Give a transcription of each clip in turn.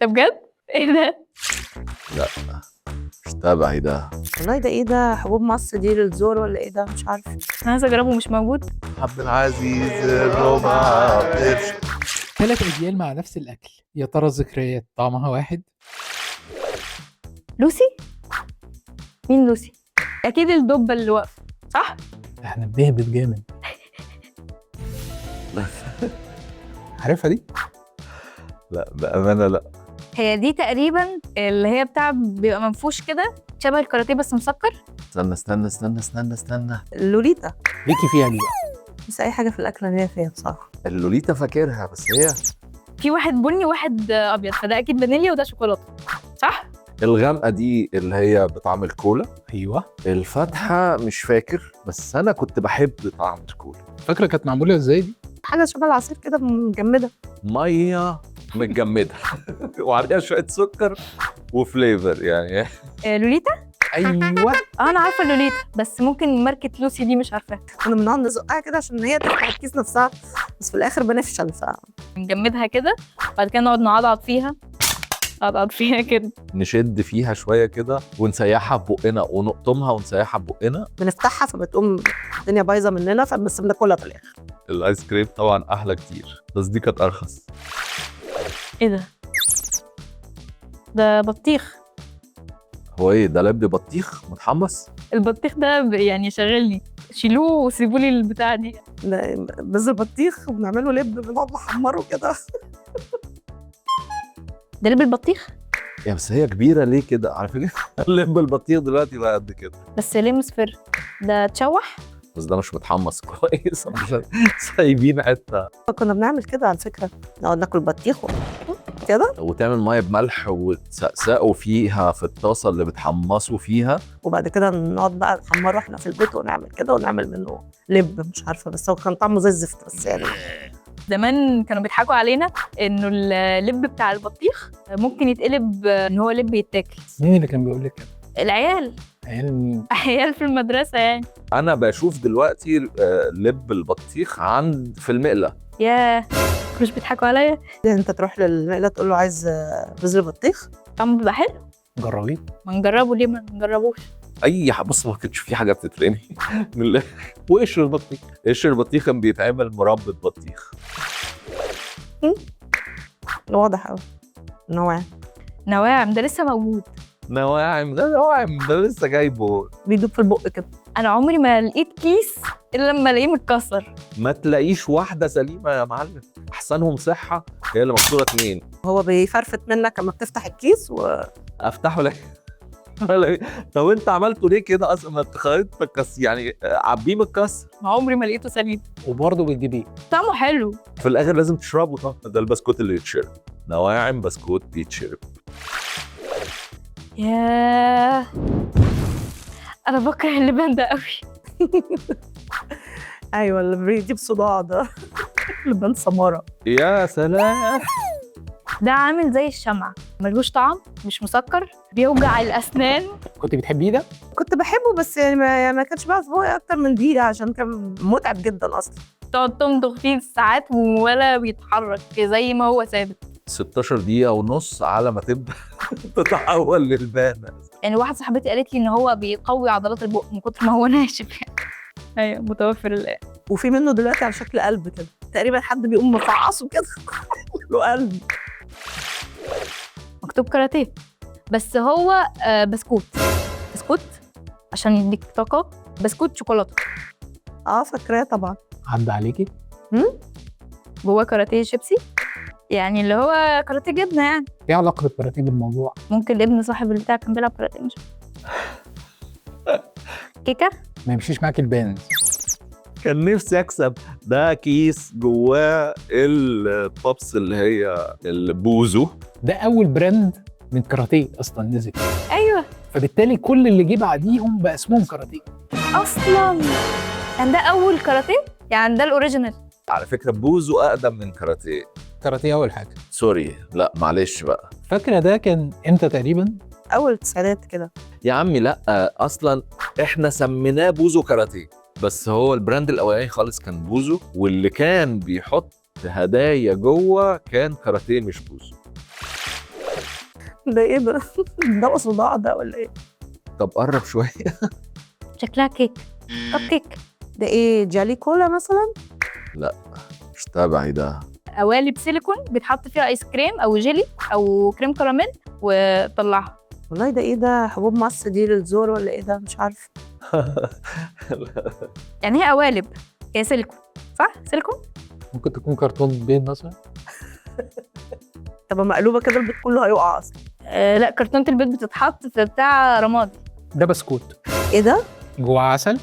ده بجد؟ ايه ده؟ لا مش تابعي ده. والله ده ايه ده؟ حبوب مصر دي للزور ولا ايه ده؟ مش عارفه. انا عايزه اجربه، مش موجود. عبد العزيز الربع قرش. 3 أجيال مع نفس الأكل، يا ترى الذكريات طعمها واحد؟ لوسي؟ مين لوسي؟ اكيد الدبه اللي واقفه، صح؟ احنا بنهبط جامد. عارفها دي؟ لا بأمانة لا. هي دي تقريبا اللي هي بتاع بيبقى منفوش كده شبه الكاراتيه بس مسكر. استنى اللوليتا. ليكي فيها دي بقى. بس اي حاجه في الاكل انا ليا فيها بصراحه. اللوليتا فاكرها، بس هي في واحد بني وواحد ابيض، فده اكيد فانيليا وده شوكولاته، صح؟ الغامقة دي اللي هي بطعم الكولا. أيوه، الفاتحة مش فاكر، بس أنا كنت بحب طعم الكولا. فاكرة كانت معمولة إزاي دي؟ حاجه شبه العصير كده مجمده. مية متجمدة وعليها شوية سكر وفليفر يعني. لوليتا؟ أيوه. انا عارفه اللوليتا، بس ممكن ماركه لوسي دي مش عارفاها. كنا بنقعد نزقها كده عشان هي تفتح الكيس نفسها، بس في الاخر بنفشل. نجمدها كده وبعد كده نقعد نعضعض فيها كده. نشد فيها شوية كده ونسيحها ببقنا ونقطمها ونسيحها ببقنا. بنفتحها فبتقوم الدنيا بايظه مننا، فبس بناكلها في الاخر. الايس كريم طبعا أحلى كتير، بس دي كانت أرخص. ايه ده؟ ده بطيخ. هو إيه ده؟ لب بطيخ متحمص؟ البطيخ ده يعني شغلني، شيلوه وسيبوا لي البتاع دي. بذر البطيخ وبنعمله لب، بنقعد نحمره كده. ده لب البطيخ؟ يا بس هي كبيرة ليه كده؟ على فكرة لب البطيخ دلوقتي بقى قد كده، بس ليه مصفر؟ ده تشوح؟ بس ده مش متحمص كويس عشان سايبين حتة. كنا بنعمل كده على فكره، نقعد ناكل بطيخ كده، وتعمل مية بملح وتسقسقوا فيها في الطاسة اللي بتحمصوا فيها. وبعد كده نقعد بقى نحمره احنا في البيت ونعمل كده ونعمل منه لب. مش عارفه، بس هو كان طعمه زي الزفت بس يعني. زمان كانوا بيضحكوا علينا انه اللب بتاع البطيخ ممكن يتقلب ان هو لب يتاكل. مين اللي كان بيقول لك كده؟ العيال عيال مين؟ عيال في المدرسه يعني. أنا بشوف دلوقتي لب البطيخ في المقلة. ياه، مش بيضحكوا عليا؟ يعني انت تروح للمقله تقول له عايز بذر بطيخ، طعمه بيبقى حلو. جربيه. ما نجربه ليه؟ ما نجربوش. بص، ما كانش في حاجة بتترمي من الآخر. وقشر البطيخ، قشر البطيخ كان بيتعمل مربى بطيخ. واضح قوي. نواعم ده لسه موجود. نواعم ده لسه جايبه. بيدوب في البق كده. انا عمري ما لقيت كيس الا لما الاقيه متكسر. ما تلاقيش واحدة سليمة يا معلم، أحسنهم صحة هي اللي مكسورة 2. هو بيفرفت منك لما بتفتح الكيس أفتحه لك. طب أنت عملته ليه كده أصلا؟ ما أنت خريطتك يعني عبيه متكسر. عمري ما لقيته سليم. وبرضه بتجيبيه. طعمه حلو. في الآخر لازم تشربه. طبعا ده البسكوت اللي يتشرب. نواعم بسكوت بيتشرب. ياه، انا بكره اللبان ده قوي. ايوه، اللي بيجيب صداع ده. لبان سماره. يا سلام. ده عامل زي الشمعة، ملوش طعم، مش مسكر، بيوجع الأسنان. كنت بتحبيه ده؟ كنت بحبه، بس يعني ما كانش بقى في بوقي اكتر من دقيقه عشان كان متعب جدا اصلا. تقعد تمضغ فيه ساعات ولا بيتحرك زي ما هو ثابت. 16 دقيقة ونص على ما تبدأ تتحول للبان. يعني واحدة صاحبتي قالت لي إن هو بيقوي عضلات البق من كتر ما هو ناشف يعني. أيوة، متوفر الآن. وفي منه دلوقتي على شكل قلب كده، تقريبا حد بيقوم مفعصه كده له قلب. مكتوب كاراتيه، بس هو بسكوت عشان يديك طاقة. بسكوت شوكولاتة. فاكراه طبعا. عدى عليكي؟ جواه كاراتيه شيبسي، يعني اللي هو كاراتيه جبنة يعني. ايه علاقة الكاراتيه بالموضوع؟ ممكن ابن صاحب البتاع كان بيلعب كاراتيه، مش كيكة. ما يمشيش معاك البان. كان نفسي أكسب. ده كيس جواه البوبس اللي هي البوزو. ده أول براند من كاراتيه أصلا نزل. أيوة، فبالتالي كل اللي جه بعديهم بقى اسمهم كاراتيه. أصلا كان ده أول كاراتيه، يعني ده الأوريجينال. على فكرة بوزو أقدم من كاراتيه. كاراتيه أول حاجة. سوري، لا معلش بقى. فاكرة ده كان إمتى تقريبا؟ اول التسعينات كده. يا عمي لا، أصلا إحنا سميناه بوزو كاراتيه، بس هو البراند الأولاني خالص كان بوزو، واللي كان بيحط هدايا جوه كان كاراتيه مش بوزو. ده ايه ده؟ ده صداع ده ولا ايه؟ طب قرب شويه. شكلها كيك، كب كيك. ده ايه، جالي كولا مثلا؟ مش تابعي ده. قوالب سيليكون بيتحط فيها ايس كريم او جيلي او كريم كراميل وطلعها. والله ده ايه ده، حبوب مص دي للزور ولا ايه ده، مش عارفه. يعني هي قوالب، هي سيليكون صح؟ سيليكون. ممكن تكون كرتون بيض مثلا. طب مقلوبه كده البيت كله هيقع اصلا. لا، كرتونة البيض بتتحط في بتاع رمادي. ده بسكوت ايه ده؟ جواه عسل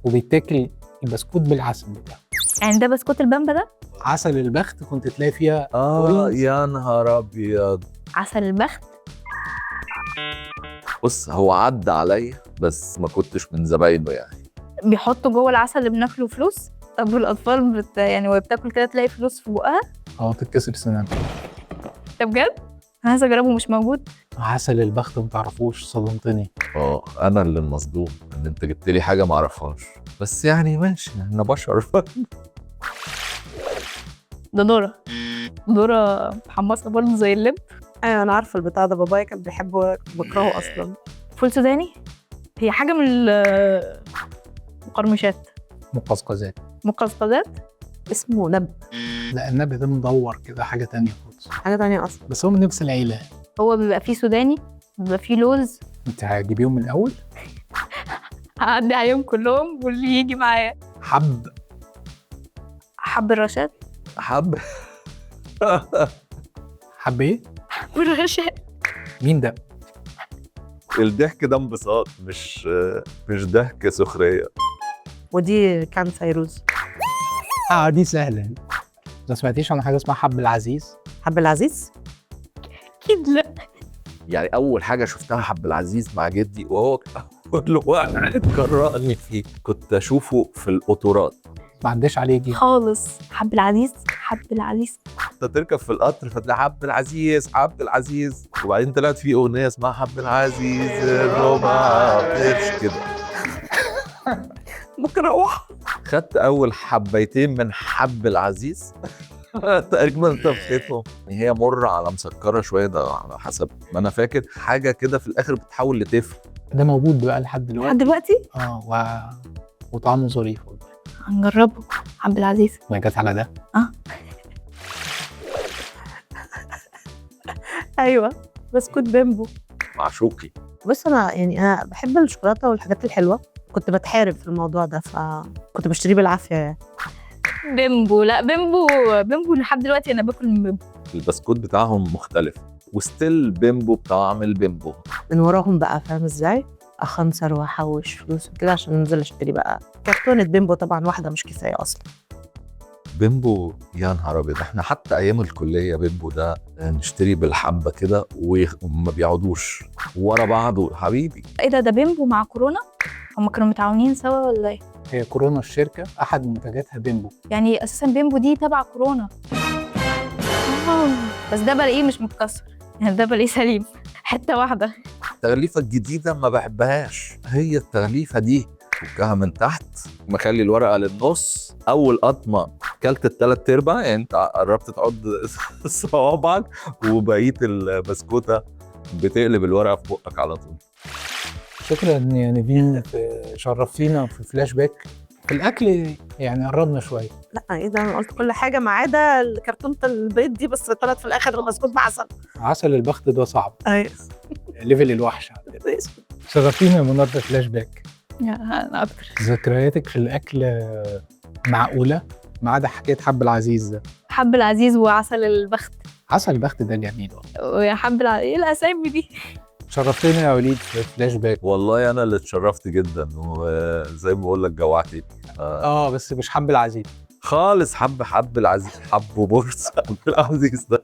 وبيتاكل البسكوت بالعسل بتاعه. يعني ده بسكوت البامبا ده؟ عسل البخت كنت تلاقي فيها يا نهار ابيض. عسل البخت. بص هو عدى عليا بس ما كنتش من زباينه يعني. بيحطوا جوه العسل اللي بناكله فلوس. طب والاطفال يعني وهي بتاكل كده تلاقي فلوس في بقها. تتكسر سنان. ده بجد؟ انا عايزه اجربه، مش موجود. عسل البخت متعرفوش، صدمتني. انا اللي المصدوم ان انت جبت لي حاجه ما اعرفهاش، بس يعني ماشي احنا بشر. ده ذرة. ذرة محمصة برضه زي اللب. ايوه انا عارفه البتاع ده، بابايا كان بيحبه، بكرهه اصلا. فول سوداني. هي حاجة من المقرمشات. مقزقزات. مقزقزات. اسمه نب. لا النبي ده مدور كده، حاجه تانية خالص، حاجه تانية اصلا. بس هو من نفس العيله. هو بيبقى فيه سوداني، بيبقى فيه لوز. انت هتجيبيهم من الاول. هعدي عليهم كلهم واللي يجي معايا. حب الرشاد. حب. حب ايه؟ حب الرشاد. مين ده؟ الضحك ده انبساط، مش ضحك سخريه. ودي كان فيروز. دي سهله. ما سمعتيش عن حاجه اسمها حب العزيز؟ حب العزيز؟ أكيد لا. يعني اول حاجه شفتها حب العزيز مع جدي، وهو اول واحد كرهني فيه كنت اشوفه في القطورات. ما عداش عليكي خالص. حب العزيز، حب العزيز. انت تركب في القطر فتلاقي حب العزيز حب العزيز، وبعدين طلعت في اغنيه اسمها حب العزيز الربع قرش كده. ممكن اروح. خدت اول حبيتين من حب العزيز. تقريبا طفيتهم. هي مره على مسكره شويه، ده على حسب ما انا فاكر، حاجه كده في الاخر بتحول لتفل. ده موجود بقى لحد دلوقتي. لحد دلوقتي وطعمه ظريف. هنجربه. حب العزيز. ما جت على ده. ايوه بسكوت بيمبو. معشوقي. بص انا بحب الشوكولاته والحاجات الحلوه، كنت بتحارب في الموضوع ده فكنت بشتريه بالعافيه يعني. بيمبو. لا بيمبو لحد دلوقتي انا باكل من بيمبو. البسكوت بتاعهم مختلف، وستيل بيمبو بطعم البيمبو. من وراهم بقى، فاهم ازاي؟ اخنصر واحوش فلوس وكده عشان انزل اشتري بقى كرتونه بيمبو. طبعا واحده مش كفايه اصلا. بيمبو يا نهار ابيض، احنا حتى ايام الكليه بيمبو ده نشتري بالحبه كده وما بيقعدوش ورا بعض. حبيبي ايه ده بيمبو مع كورونا؟ هم كانوا متعاونين سوا ولا ايه؟ هي كورونا الشركه احد منتجاتها بيمبو. يعني اساسا بيمبو دي تبع كورونا. بس ده بلاقيه مش متكسر، يعني ده بلاقيه سليم حته واحده. التغليفه الجديده ما بحبهاش، هي التغليفه دي فكها من تحت، مخلي الورقه للنص، اول قطمه كلت التلات ارباع، يعني انت قربت تعض صوابعك، وبقيه البسكوته بتقلب الورقه في بقك على طول. شكرا يا نيفين، شرفتينا في فلاش باك في الاكل، يعني قربنا شويه. لا ايه ده، انا قلت كل حاجه ما عدا كرتونه البيض دي، بس طلعت في الاخر بسكوت بعسل. عسل البخت ده صعب. ايوه ليفل الوحش عندنا. شرفتينا يا منار في فلاش باك. انا اكتر. ذكرياتك في الاكل معقوله ما عدا حكايه حب العزيز ده. حب العزيز وعسل البخت. عسل البخت ده جميل. ويا حب ايه الاسامي دي؟ شرفتني يا وليد في فلاش باك. والله انا اللي اتشرفت جدا، وزي ما بقول لك جوعتني. بس مش حب العزيز خالص. حب العزيز، حب بورس حب العزيز ده